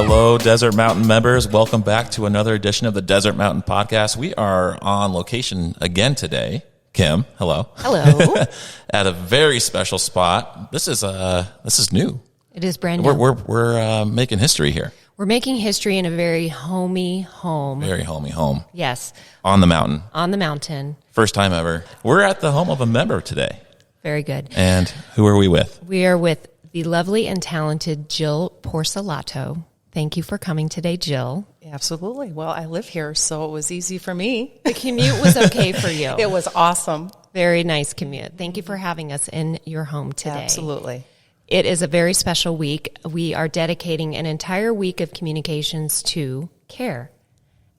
Hello, Desert Mountain members. Welcome back to another edition of the Desert Mountain Podcast. We are on location again today. Kim, hello. Hello. At a very special spot. This is new. It is brand new. We're making history here. We're making history in a very homey home. Very homey home. Yes. On the mountain. On the mountain. First time ever. We're at the home of a member today. Very good. And who are we with? We are with the lovely and talented Jill Porcellato. Thank you for coming today, Jill. Absolutely. Well, I live here, so it was easy for me. The commute was okay for you. It was awesome. Very nice commute. Thank you for having us in your home today. Absolutely. It is a very special week. We are dedicating an entire week of communications to care.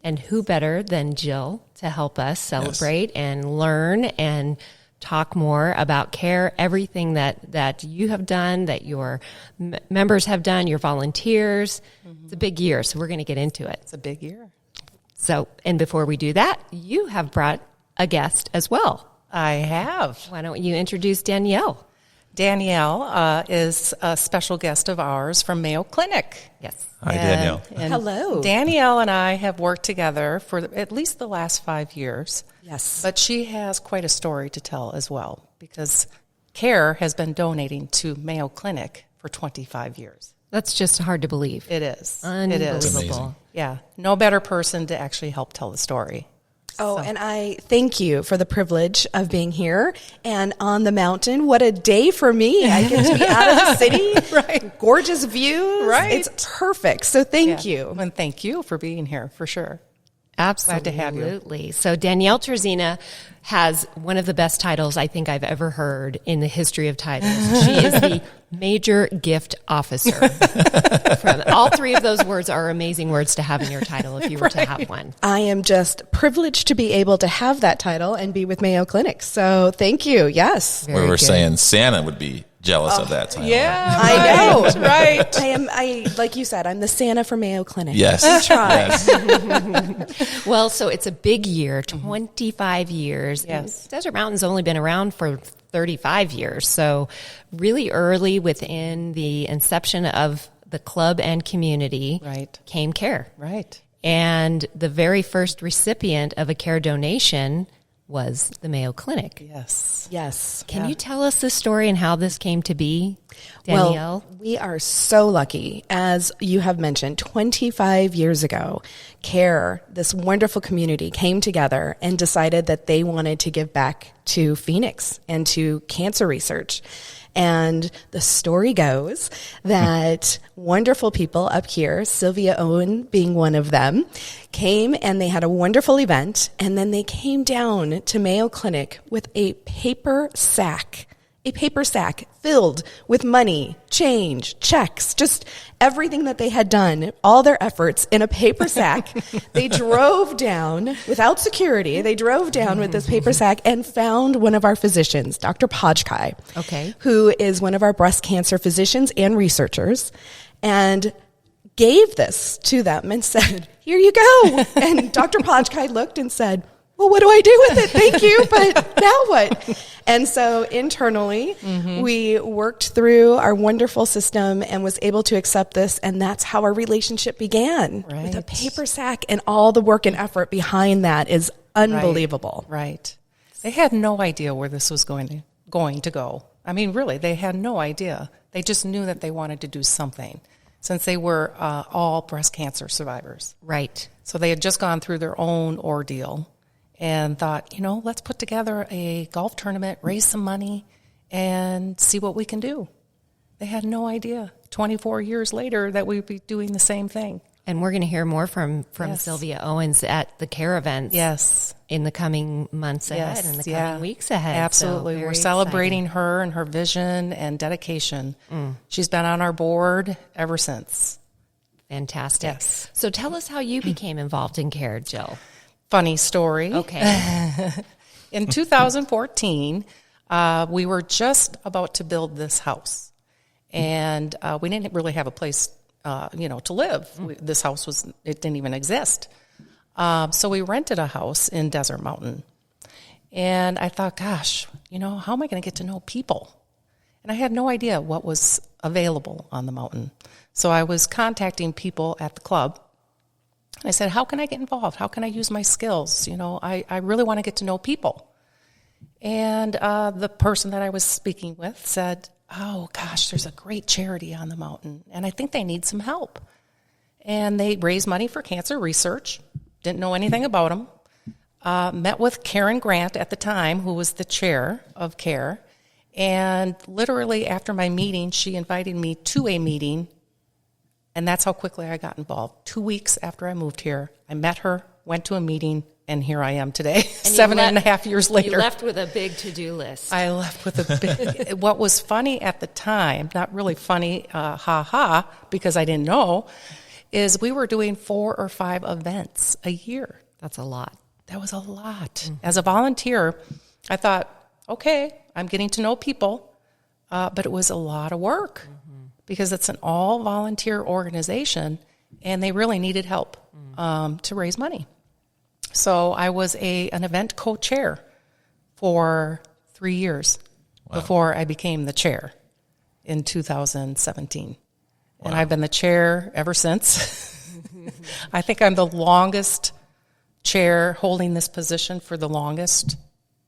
And who better than Jill to help us celebrate and learn and talk more about care, everything that you have done, that your members have done, your volunteers. Mm-hmm. It's a big year, so we're going to get into it. It's a big year. So, and before we do that, you have brought a guest as well. I have. Why don't you introduce Danielle? Danielle is a special guest of ours from Mayo Clinic. Yes. Hi, Danielle. And hello. Danielle and I have worked together for at least the last 5 years. Yes. But she has quite a story to tell as well, because CARE has been donating to Mayo Clinic for 25 years. That's just hard to believe. It is. Unbelievable. It is. Amazing. Yeah. No better person to actually help tell the story. Oh, and I thank you for the privilege of being here and on the mountain. What a day for me. I get to be out of the city. Right. Gorgeous views. Right. It's perfect. So thank you. And thank you for being here, for sure. Absolutely. Glad to have you. Absolutely. So Danielle Trzyna has one of the best titles I think I've ever heard in the history of titles. She is the Major Gift Officer. All three of those words are amazing words to have in your title if you were to have one. I am just privileged to be able to have that title and be with Mayo Clinic. So thank you. Yes. We were saying Santa would be jealous of that title. Yeah. I know. Right. I like you said, I'm the Santa for Mayo Clinic. Yes. I try. Yes. Well, so it's a big year, 25 years. Yes. Desert Mountain's only been around for 35 years. So really early within the inception of the club and community Right. came CARE. Right. And the very first recipient of a CARE donation was the Mayo Clinic. Yes. Yes. Can you tell us this story and how this came to be, Danielle? Well, we are so lucky. As you have mentioned, 25 years ago, CARE, this wonderful community, came together and decided that they wanted to give back to Phoenix and to cancer research. And the story goes that wonderful people up here, Sylvia Owen being one of them, came and they had a wonderful event. And then they came down to Mayo Clinic with a paper sack filled with money, change, checks, just everything that they had done, all their efforts in a paper sack. They drove down without security. They drove down with this paper sack and found one of our physicians, Dr. Pajkai, who is one of our breast cancer physicians and researchers, and gave this to them and said, "Here you go." And Dr. Pajkai looked and said, "Well, what do I do with it? Thank you, but now what?" And so internally, we worked through our wonderful system and was able to accept this, and that's how our relationship began. Right. With a paper sack, and all the work and effort behind that is unbelievable. Right. They had no idea where this was going to go. I mean, really, they had no idea. They just knew that they wanted to do something, since they were all breast cancer survivors. Right. So they had just gone through their own ordeal and thought, let's put together a golf tournament, raise some money, and see what we can do. They had no idea 24 years later that we'd be doing the same thing. And we're going to hear more from Yes. Sylvia Owens at the CARE events Yes. in the coming months ahead and the coming weeks ahead. Absolutely. So We're celebrating her and her vision and dedication. She's been on our board ever since. Fantastic. Yes. So tell us how you became involved in CARE, Jill. Funny story. Okay. In 2014, we were just about to build this house, and we didn't really have a place, to live. This house it didn't even exist. So we rented a house in Desert Mountain, and I thought, gosh, how am I going to get to know people? And I had no idea what was available on the mountain. So I was contacting people at the club. I said, how can I get involved? How can I use my skills? I really want to get to know people. And the person that I was speaking with said, oh, gosh, there's a great charity on the mountain, and I think they need some help. And they raised money for cancer research. Didn't know anything about them. Met with Karen Grant at the time, who was the chair of CARE. And literally after my meeting, she invited me to a meeting, and that's how quickly I got involved. 2 weeks after I moved here, I met her, went to a meeting, and here I am today, 7.5 years later. You left with a big to-do list. I left with a big... What was funny at the time, not really funny, because I didn't know, is we were doing 4 or 5 events a year. That's a lot. That was a lot. Mm-hmm. As a volunteer, I thought, okay, I'm getting to know people, but it was a lot of work because it's an all-volunteer organization, and they really needed help to raise money. So I was an event co-chair for 3 years before I became the chair in 2017. Wow. And I've been the chair ever since. I think I'm the longest chair holding this position for the longest.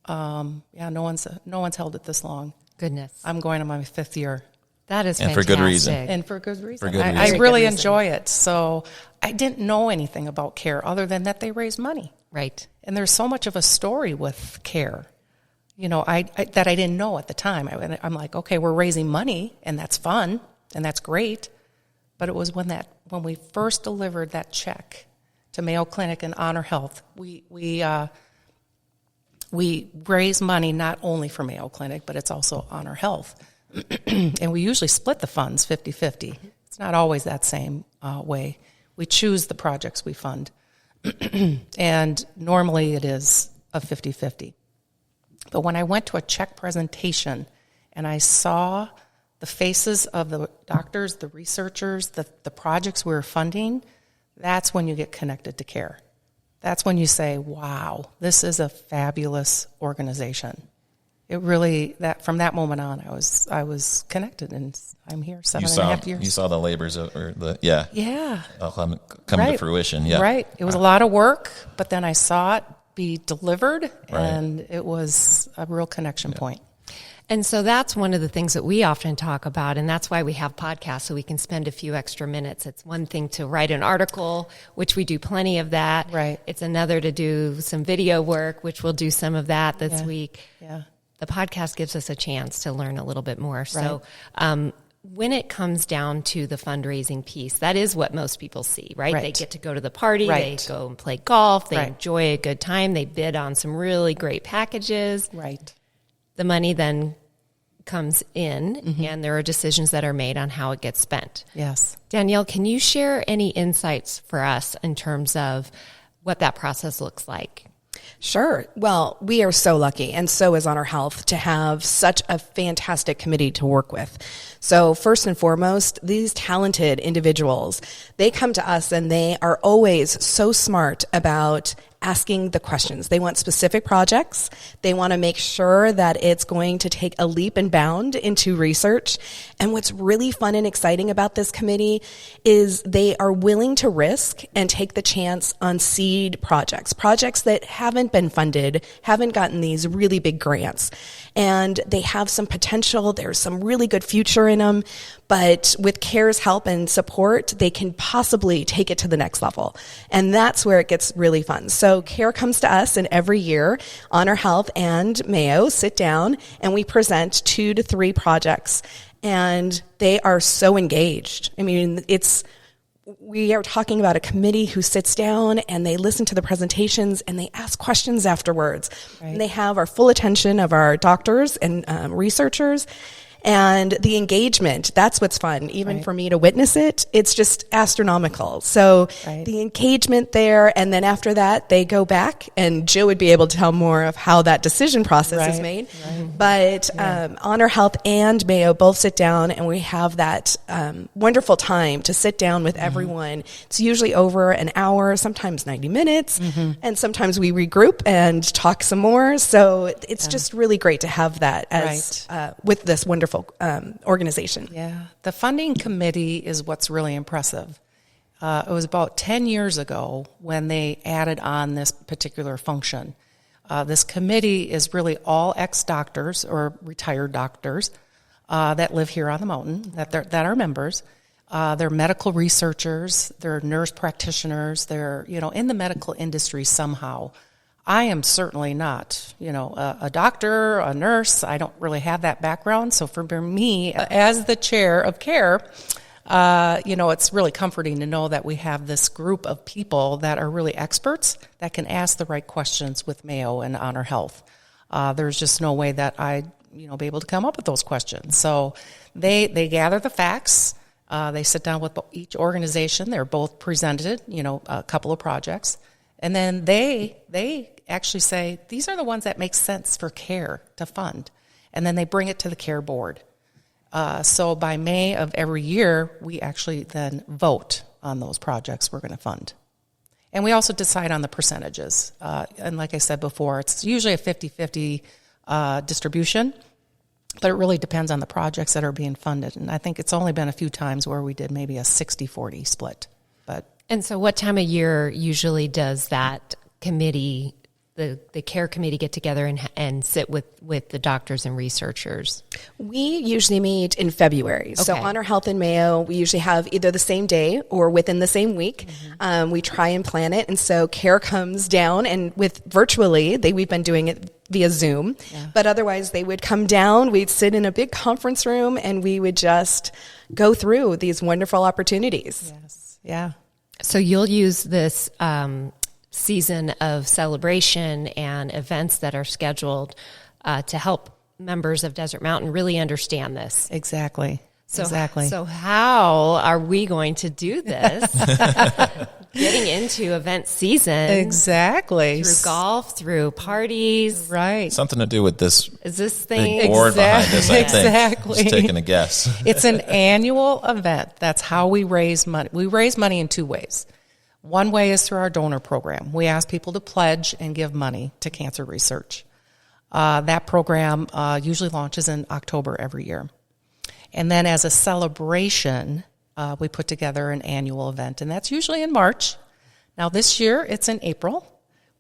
No one's held it this long. Goodness. I'm going on my 5th year. That is and fantastic. for good reason. And for good reason. For good reason. I really enjoy it. So I didn't know anything about CARE other than that they raise money. Right. And there's so much of a story with CARE, that I didn't know at the time. I'm like, okay, we're raising money, and that's fun, and that's great. But it was when we first delivered that check to Mayo Clinic and Honor Health, we raise money not only for Mayo Clinic, but it's also Honor Health. And we usually split the funds 50-50. It's not always that same way. We choose the projects we fund. And normally it is a 50-50. But when I went to a check presentation and I saw the faces of the doctors, the researchers, the projects we were funding, that's when you get connected to CARE. That's when you say, wow, this is a fabulous organization. It really, from that moment on, I was connected, and I'm here 7.5 years. You saw the labors come to fruition. Yeah, right. It was a lot of work, but then I saw it be delivered, and it was a real connection point. And so that's one of the things that we often talk about, and that's why we have podcasts, so we can spend a few extra minutes. It's one thing to write an article, which we do plenty of that. Right. It's another to do some video work, which we'll do some of that this week. Yeah. The podcast gives us a chance to learn a little bit more. Right. So when it comes down to the fundraising piece, that is what most people see, right? They get to go to the party, they go and play golf, they enjoy a good time, they bid on some really great packages. Right. The money then comes in, and there are decisions that are made on how it gets spent. Yes. Danielle, can you share any insights for us in terms of what that process looks like? Sure. Well, we are so lucky, and so is Honor Health, to have such a fantastic committee to work with. So first and foremost, these talented individuals, they come to us and they are always so smart about asking the questions. They want specific projects. They want to make sure that it's going to take a leap and bound into research. And what's really fun and exciting about this committee is they are willing to risk and take the chance on seed projects that haven't been funded, haven't gotten these really big grants. And they have some potential. There's some really good future in them. But with CARE's help and support, they can possibly take it to the next level. And that's where it gets really fun. So CARE comes to us, and every year, Honor Health and Mayo sit down and we present 2 to 3 projects. And they are so engaged. I mean, we are talking about a committee who sits down and they listen to the presentations and they ask questions afterwards. Right. And they have our full attention of our doctors and researchers. And the engagement, that's what's fun. Even for me to witness it, it's just astronomical. So the engagement there, and then after that, they go back, and Jill would be able to tell more of how that decision process is made. But Honor Health and Mayo both sit down, and we have that wonderful time to sit down with everyone. It's usually over an hour, sometimes 90 minutes, and sometimes we regroup and talk some more. So it's just really great to have that as with this wonderful wonderful organization. Yeah. The funding committee is what's really impressive. It was about 10 years ago when they added on this particular function. This committee is really all ex-doctors or retired doctors that live here on the mountain, that are members. They're medical researchers, they're nurse practitioners, they're, in the medical industry somehow. I am certainly not, a doctor, a nurse. I don't really have that background. So for me, as the chair of CARE, it's really comforting to know that we have this group of people that are really experts that can ask the right questions with Mayo and Honor Health. There's just no way that I'd, be able to come up with those questions. So they gather the facts. They sit down with each organization. They're both presented, a couple of projects. And then they actually say, these are the ones that make sense for CARE to fund. And then they bring it to the CARE board. So by May of every year, we actually then vote on those projects we're going to fund. And we also decide on the percentages. And like I said before, it's usually a 50-50 distribution, but it really depends on the projects that are being funded. And I think it's only been a few times where we did maybe a 60-40 split. And so what time of year usually does that committee, the CARE committee, get together and sit with the doctors and researchers? We usually meet in February. Okay. So Honor Health and Mayo, we usually have either the same day or within the same week. Mm-hmm. We try and plan it. And so CARE comes down, and with virtually, we've been doing it via Zoom. Yeah. But otherwise, they would come down, we'd sit in a big conference room, and we would just go through these wonderful opportunities. Yes. Yeah. So you'll use this season of celebration and events that are scheduled to help members of Desert Mountain really understand this. Exactly. Exactly. So how are we going to do this? Getting into event season. Exactly. Through golf, through parties. Right. Something to do with this. Is this thing? Big board behind this, I think. Exactly. Just taking a guess. It's an annual event. That's how we raise money. We raise money in two ways. One way is through our donor program. We ask people to pledge and give money to cancer research. That program usually launches in October every year. And then as a celebration, we put together an annual event, and that's usually in March. Now this year, it's in April.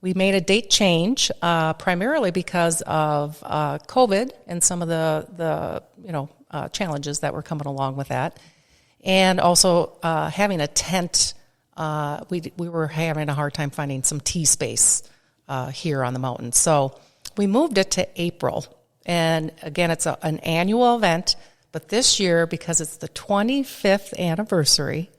We made a date change primarily because of COVID and some of the challenges that were coming along with that, and also having a tent. We were having a hard time finding some tea space here on the mountain, so we moved it to April. And again, it's an annual event. But this year, because it's the 25th anniversary,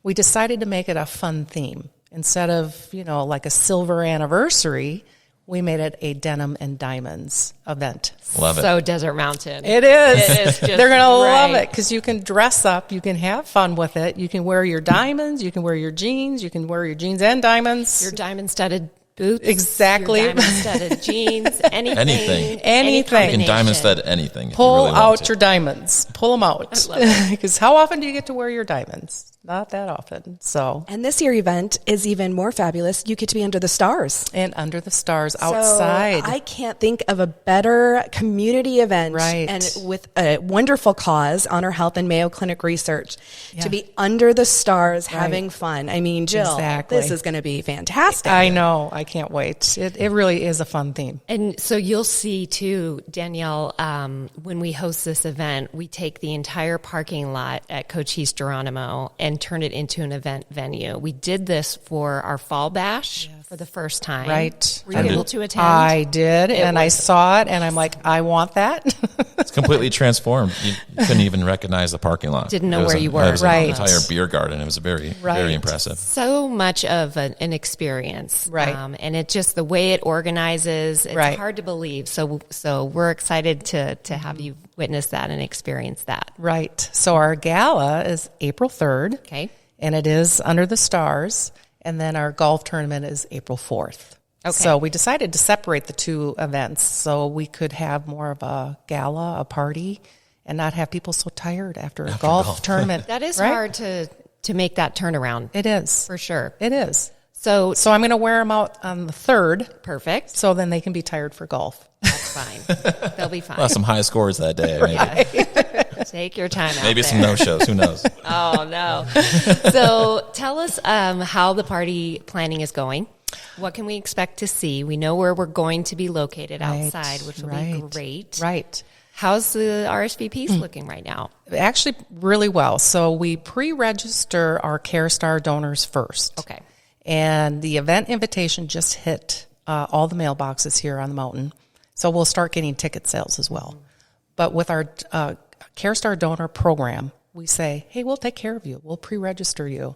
we decided to make it a fun theme. Instead of, like a silver anniversary, we made it a denim and diamonds event. Love it. So Desert Mountain. It is. It is just They're going to love right. it because you can dress up. You can have fun with it. You can wear your diamonds. You can wear your jeans. You can wear your jeans and diamonds. Your diamond-studded boots. Exactly. Your diamond-studded jeans. Anything. Anything. You can diamond stud anything. Pull if you really out want to. your diamonds. Pull them out. Because how often do you get to wear your diamonds? Not that often. So. And this year event is even more fabulous. You get to be under the stars. And under the stars outside. So I can't think of a better community event. Right. And with a wonderful cause, Honor Health and Mayo Clinic Research, to be under the stars having fun. I mean, Jill, this is going to be fantastic. I know. I can't wait. It really is a fun theme. And so you'll see too, Danielle, when we host this event, we take the entire parking lot at Cochise Geronimo and turn it into an event venue. We did this for our fall bash for the first time. Right. Were you able to attend? I did, and I saw it, and I'm like, I want that. It's completely transformed. You couldn't even recognize the parking lot. Didn't know where you were. It was Right. an entire beer garden. It was very impressive. So much of an experience. Right. And it just, the way it organizes, it's hard to believe. So we're excited to have you witness that and experience that. Right. So our gala is April 3rd. Okay. And it is under the stars. And then our golf tournament is April 4th. Okay. So we decided to separate the two events so we could have more of a gala, a party, and not have people so tired after a golf tournament. That is hard to make that turnaround. It is. For sure. It is. So I'm going to wear them out on the 3rd. perfect. So then they can be tired for golf. That's fine. They'll be fine. Well, some high scores that day. Maybe, Take your time out. maybe there. some no-shows. Who knows? Oh, no. So tell us how the party planning is going. What can we expect to see? We know where we're going to be located outside, which will be great. Right. How's the RSVPs looking right now? Actually, really well. So we pre-register our CareStar donors first. Okay. And the event invitation just hit all the mailboxes here on the mountain. So we'll start getting ticket sales as well. But with our CareStar donor program, we say, hey, we'll take care of you. We'll pre-register you.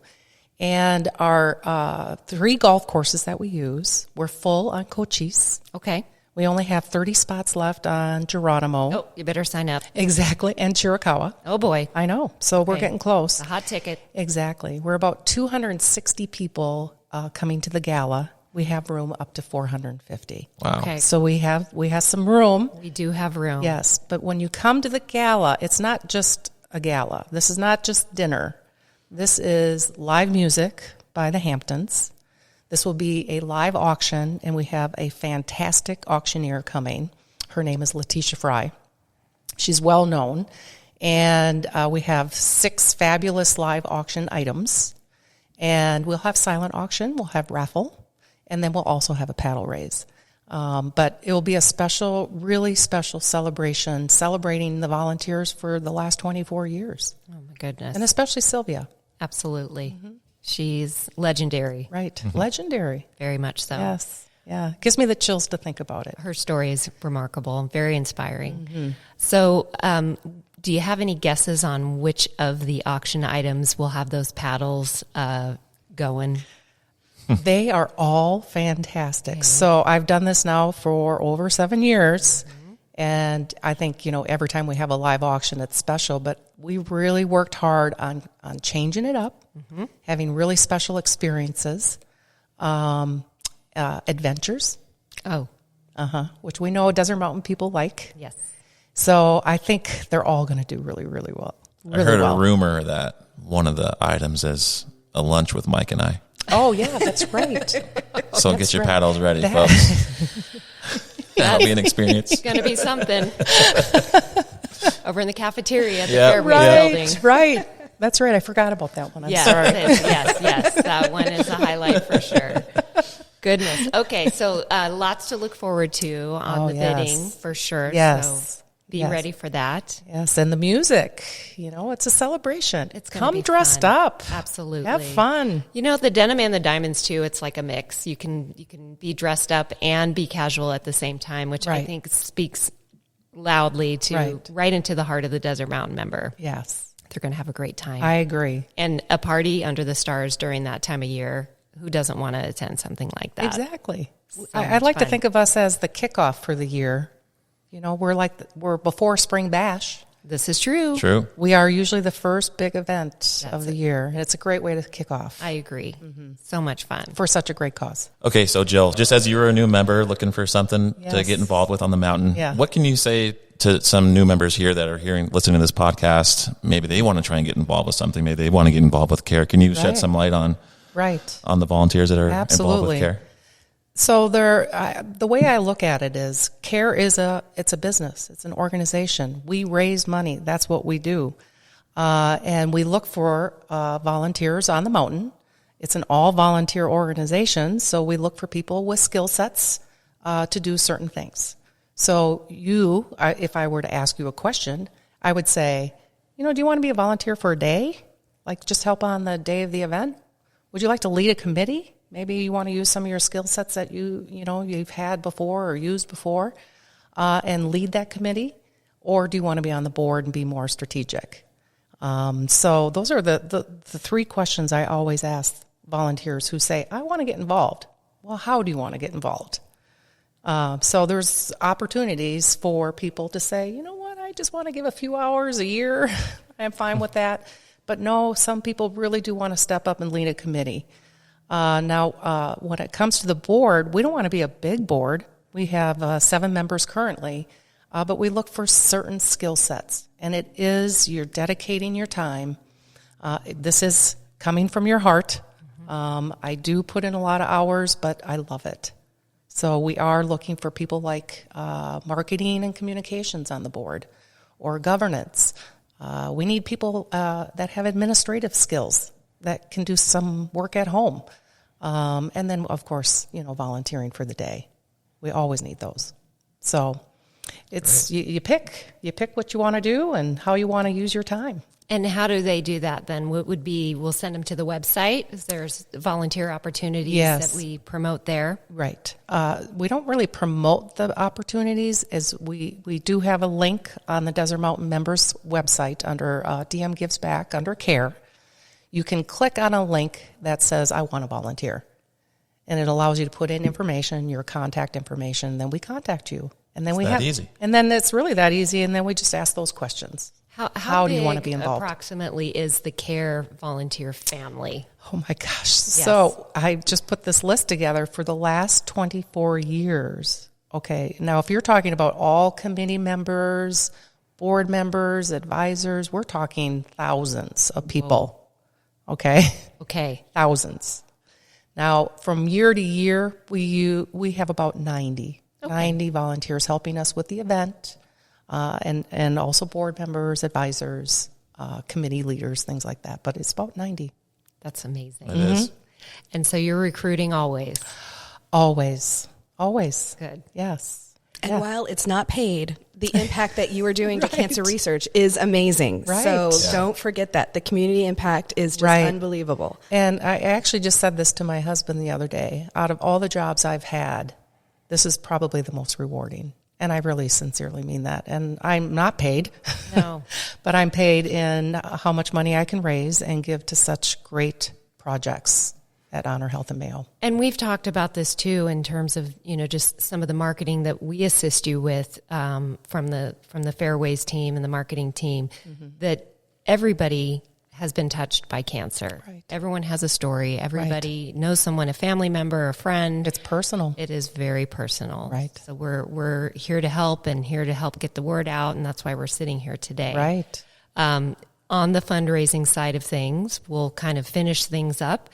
And our 3 golf courses that we use, we're full on Cochise. Okay. We only have 30 spots left on Geronimo. Oh, you better sign up. Exactly. And Chiricahua. Oh, boy. I know. So we're getting close. A hot ticket. Exactly. We're about 260 people coming to the gala. We have room up to 450. Wow. Okay. So we have some room. We do have room. Yes. But when you come to the gala, it's not just a gala. This is not just dinner. This is live music by the Hamptons. This will be a live auction, and we have a fantastic auctioneer coming. Her name is Letitia Fry. She's well known. And we have 6 fabulous live auction items. And we'll have silent auction, we'll have raffle, and then we'll also have a paddle raise. But it will be a special, really special celebration, celebrating the volunteers for the last 24 years. Oh, my goodness. And especially Sylvia. Absolutely. She's legendary. Right. Legendary. Very much so. Yes. Yeah. Gives me the chills to think about it. Her story is remarkable and very inspiring. So, do you have any guesses on which of the auction items will have those paddles going? They are all fantastic. So I've done this now for over 7 years. And I think, every time we have a live auction, it's special. But we really worked hard on changing it up, having really special experiences, adventures, which we know Desert Mountain people like. Yes. So I think they're all going to do really, really well. I heard a rumor that one of the items is a lunch with Mike and I. Oh, yeah, that's right. So get your paddles ready, folks. That'll be an experience. It's going to be something. Over in the cafeteria at the Yep. Fairbanks building. Right. That's right. I forgot about that one. I'm sorry. Yes. That one is a highlight for sure. Goodness. Okay, so lots to look forward to on the bidding for sure. Yes. So be ready for that. Yes, and the music, it's a celebration. It's gonna be Come dressed fun. up. Absolutely. Have fun. The denim and the diamonds too, it's like a mix. You can be dressed up and be casual at the same time, which I think speaks loudly to right into the heart of the Desert Mountain member. Yes. They're going to have a great time. I agree. And a party under the stars during that time of year, who doesn't want to attend something like that? Exactly. So I'd like much to fun. think of us as the kickoff for the year. We're before Spring Bash. This is true. True. We are usually the first big event of the year. And it's a great way to kick off I agree. So much fun. for such a great cause. Okay, so Jill, just as you're a new member looking for something to Yes. get involved with on the mountain, Yeah. what can you say to some new members here that are listening to this podcast? Maybe they want to try and get involved with something. Maybe they want to get involved with CARE. Can you shed some light on the volunteers that are involved Absolutely. with CARE? So the way I look at it is CARE it's a business. It's an organization. We raise money. That's what we do. And we look for volunteers on the mountain. It's an all-volunteer organization, so we look for people with skill sets to do certain things. So if I were to ask you a question, I would say, do you want to be a volunteer for a day? Like just help on the day of the event? Would you like to lead a committee? Maybe you want to use some of your skill sets that you've had before or used before and lead that committee? Or do you want to be on the board and be more strategic? So those are the 3 questions I always ask volunteers who say, I want to get involved. Well, how do you want to get involved? So there's opportunities for people to say, you know what, I just want to give a few hours a year. I'm fine with that. But no, some people really do want to step up and lead a committee. Now, when it comes to the board, we don't want to be a big board. We have 7 members currently, but we look for certain skill sets. And it is you're dedicating your time. This is coming from your heart. I do put in a lot of hours, but I love it. So we are looking for people like marketing and communications on the board, or governance. We need people that have administrative skills that can do some work at home. And then, of course, volunteering for the day. We always need those. So it's you pick what you want to do and how you want to use your time. And how do they do that then? What would be, we'll send them to the website? Is there volunteer opportunities that we promote there? Right. We don't really promote the opportunities, as we do have a link on the Desert Mountain members website under DM Gives Back, under Care. You can click on a link that says, I want to volunteer. And it allows you to put in information, your contact information, and then we contact you. And then easy. And then it's really that easy, and then we just ask those questions. How do you want to be involved? Approximately is the Care volunteer family? Oh my gosh. Yes. So I just put this list together for the last 24 years. Okay. Now, if you're talking about all committee members, board members, advisors, we're talking thousands of people. Whoa. Okay. Thousands. Now, from year to year, we have about 90 volunteers helping us with the event. And also board members, advisors, committee leaders, things like that. But it's about 90. That's amazing. It is. And so you're recruiting always? Always. Good. Yes. And while it's not paid, the impact that you are doing to cancer research is amazing. Right. So don't forget that. The community impact is just unbelievable. And I actually just said this to my husband the other day. Out of all the jobs I've had, this is probably the most rewarding. And I really sincerely mean that. And I'm not paid. No. But I'm paid in how much money I can raise and give to such great projects at Honor Health and Mayo. And we've talked about this too in terms of, just some of the marketing that we assist you with from the Fairways team and the marketing team, that everybody has been touched by cancer. Right. Everyone has a story. Everybody knows someone, a family member, a friend. It's personal. It is very personal. Right. So we're here to help and here to help get the word out, and that's why we're sitting here today. Right. On the fundraising side of things, we'll kind of finish things up.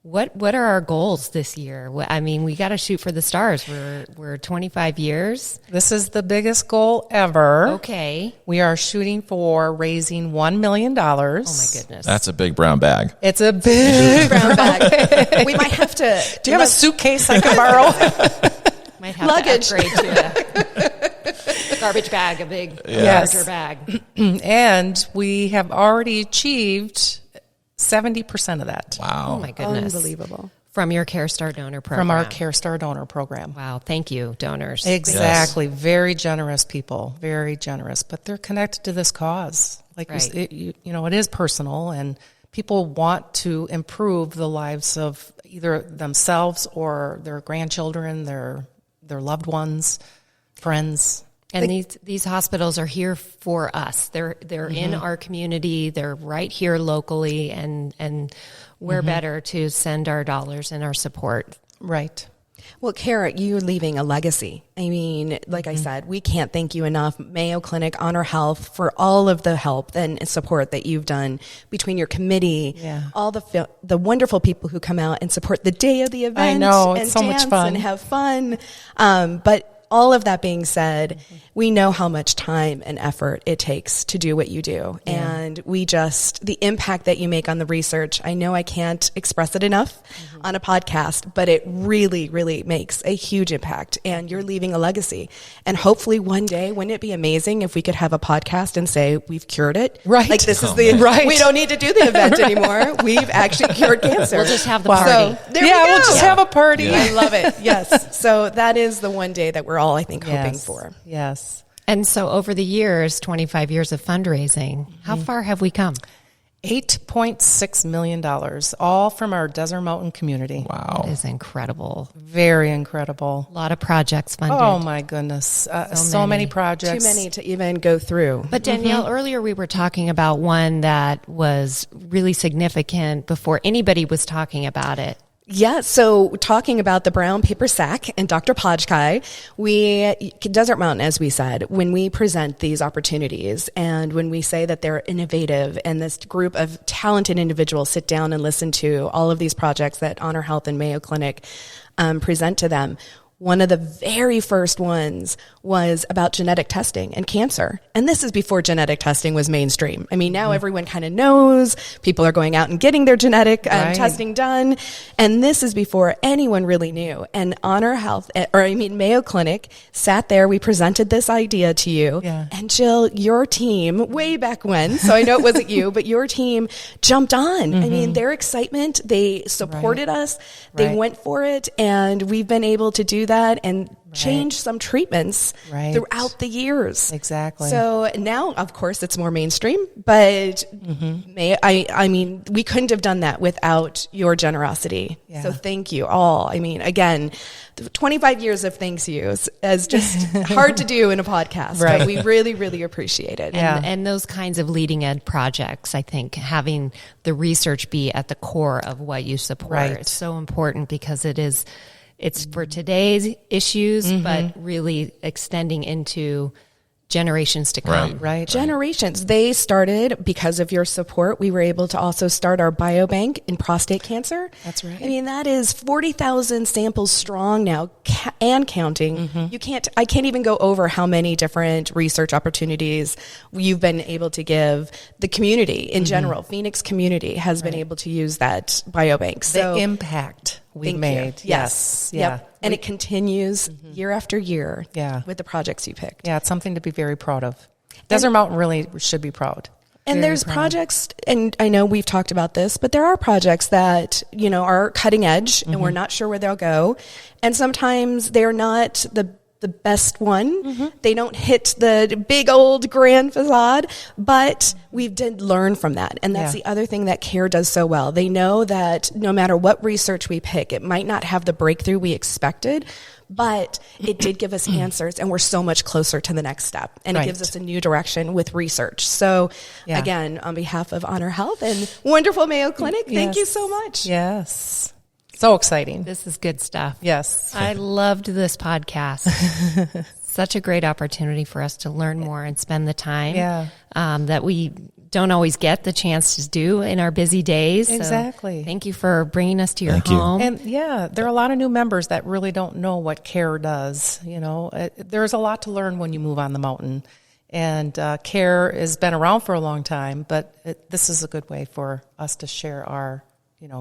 What are our goals this year? I mean, we got to shoot for the stars. We're 25 years. This is the biggest goal ever. Okay. We are shooting for raising $1 million. Oh my goodness. That's a big brown bag. It's a big brown bag. We might have to. Do you have a suitcase I can borrow? Might have luggage. To upgrade to a garbage bag, a big larger bag. And we have already achieved 70% of that. Wow. Oh my goodness. Unbelievable. From your CareStar donor program. From our CareStar donor program. Wow. Thank you, donors. Exactly. Yes. Very generous people. Very generous. But they're connected to this cause. Like, it is personal, and people want to improve the lives of either themselves or their grandchildren, their loved ones, friends. And these hospitals are here for us. They're in our community. They're right here locally, and we're better to send our dollars and our support. Right. Well, Kara, you're leaving a legacy. I mean, like I said, we can't thank you enough, Mayo Clinic, Honor Health, for all of the help and support that you've done between your committee, all the wonderful people who come out and support the day of the event. I know, it's and so much fun. And have fun. But all of that being said, we know how much time and effort it takes to do what you do. Yeah. And the impact that you make on the research, I know I can't express it enough on a podcast, but it really, really makes a huge impact. And you're leaving a legacy. And hopefully one day, wouldn't it be amazing if we could have a podcast and say, we've cured it? Right. Like this is we don't need to do the event anymore. We've actually cured cancer. We'll just have the party. So, we'll just have a party. I love it. Yes. So that is the one day that we're all, I think, hoping for. Yes. And so over the years, 25 years of fundraising, how far have we come? $8.6 million, all from our Desert Mountain community. Wow. That is incredible. Very incredible. A lot of projects funded. Oh, my goodness. So many projects. Too many to even go through. But Danielle, earlier we were talking about one that was really significant before anybody was talking about it. Yeah, so talking about the brown paper sack and Dr. Podkai, Desert Mountain, as we said, when we present these opportunities and when we say that they're innovative and this group of talented individuals sit down and listen to all of these projects that Honor Health and Mayo Clinic present to them, one of the very first ones was about genetic testing and cancer. And this is before genetic testing was mainstream. I mean, now everyone kind of knows. People are going out and getting their genetic testing done. And this is before anyone really knew. And Mayo Clinic sat there. We presented this idea to you. Yeah. And Jill, your team, way back when, so I know it wasn't you, but your team jumped on. I mean, their excitement, they supported us. They went for it. And we've been able to do that and change some treatments throughout the years. Exactly. So now, of course, it's more mainstream, but I mean, we couldn't have done that without your generosity. Yeah. So thank you all. I mean, again, 25 years of thanks yous is just hard to do in a podcast, but we really, really appreciate it. And those kinds of leading edge projects, I think having the research be at the core of what you support is so important, because it's for today's issues, but really extending into generations to come. Generations. They started because of your support. We were able to also start our biobank in prostate cancer. That's right. I mean, that is 40,000 samples strong now and counting. I can't even go over how many different research opportunities you've been able to give the community in general. Phoenix community has been able to use that biobank. So the impact we made. Yes. Yep. And it continues year after year with the projects you picked. Yeah, it's something to be very proud of. Desert Mountain really should be proud. And there's projects, and I know we've talked about this, but there are projects that, are cutting edge and we're not sure where they'll go. And sometimes they're not the best one. They don't hit the big old grand facade, but we did learn from that. And that's the other thing that CARE does so well. They know that no matter what research we pick, it might not have the breakthrough we expected, but it did give us answers, and we're so much closer to the next step. And it gives us a new direction with research. So again, on behalf of Honor Health and wonderful Mayo Clinic, thank you so much. Yes. So exciting. This is good stuff. Yes. I loved this podcast. Such a great opportunity for us to learn more and spend the time that we don't always get the chance to do in our busy days. Exactly. So thank you for bringing us to your home. And there are a lot of new members that really don't know what CARE does. There's a lot to learn when you move on the mountain. And CARE has been around for a long time, but this is a good way for us to share our,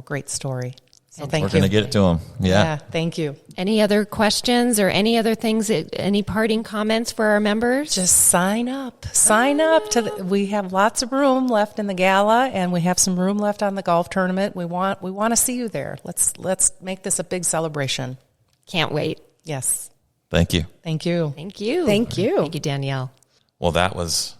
great story. So thank you. We're going to get it to them. Yeah. Thank you. Any other questions or any other things, any parting comments for our members? Just sign up. Sign up. We have lots of room left in the gala, and we have some room left on the golf tournament. We want to see you there. Let's make this a big celebration. Can't wait. Yes. Thank you. Thank you. Thank you. Thank you. Thank you, Danielle. Well, that was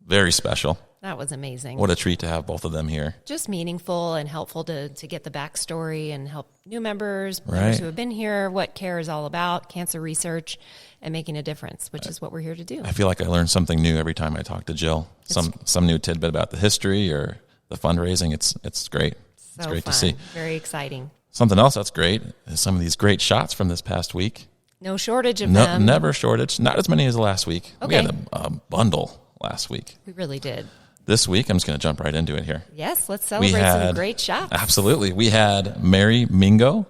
very special. That was amazing. What a treat to have both of them here. Just meaningful and helpful to get the backstory and help new members who have been here, what CARE is all about, cancer research, and making a difference, which is what we're here to do. I feel like I learn something new every time I talk to Jill. Some new tidbit about the history or the fundraising. It's great. It's great to see. Very exciting. Something else that's great is some of these great shots from this past week. No shortage of them. Never shortage. Not as many as last week. Okay. We had a bundle last week. We really did. This week, I'm just going to jump right into it here. Yes, let's celebrate some great shots. Absolutely. We had Mary Mingo,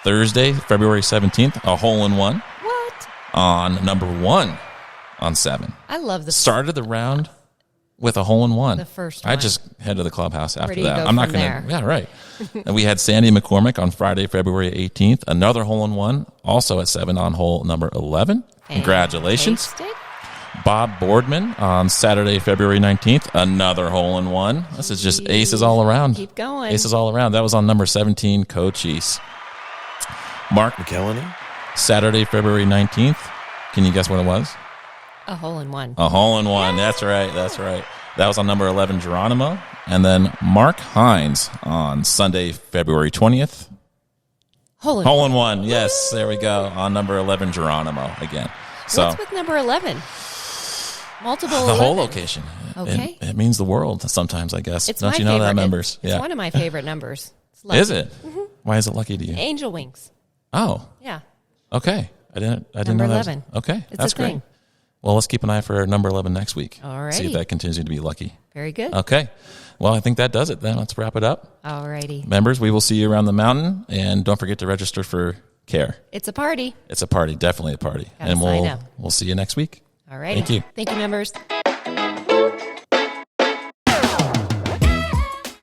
Thursday, February 17th, a hole-in-one. What? On number 1 on 7. I love the started the round with a hole-in-one. The first one. I just head to the clubhouse after Where do you that. go I'm not from going to. Yeah, right. And we had Sandy McCormick on Friday, February 18th, another hole-in-one, also at 7 on hole number 11. Congratulations. Fantastic. Bob Boardman on Saturday, February 19th, another hole-in-one. This is just aces all around. Keep going. Aces all around. That was on number 17, Cochise. Mark McKellany, Saturday, February 19th. Can you guess what it was? A hole-in-one. A hole-in-one. That's right. That's right. That was on number 11, Geronimo. And then Mark Hines on Sunday, February 20th. Hole-in-one. Yes, there we go. On number 11, Geronimo again. So what's with number 11? Multiple the 11. whole location. Okay. It means the world sometimes, I guess. It's Don't you know that, members? It's one of my favorite numbers. Is it? Mm-hmm. Why is it lucky to you? Angel wings. Oh. Yeah. Okay. I didn't number know that. 11. Okay. It's that's a thing. Great. Well, let's keep an eye for number 11 next week. All right. See if that continues to be lucky. Very good. Okay. Well, I think that does it then. Let's wrap it up. All righty. Members, we will see you around the mountain. And don't forget to register for care. It's a party. It's a party, definitely a party. Gotta sign up. We'll see you next week. All right. Thank you. Thank you, members.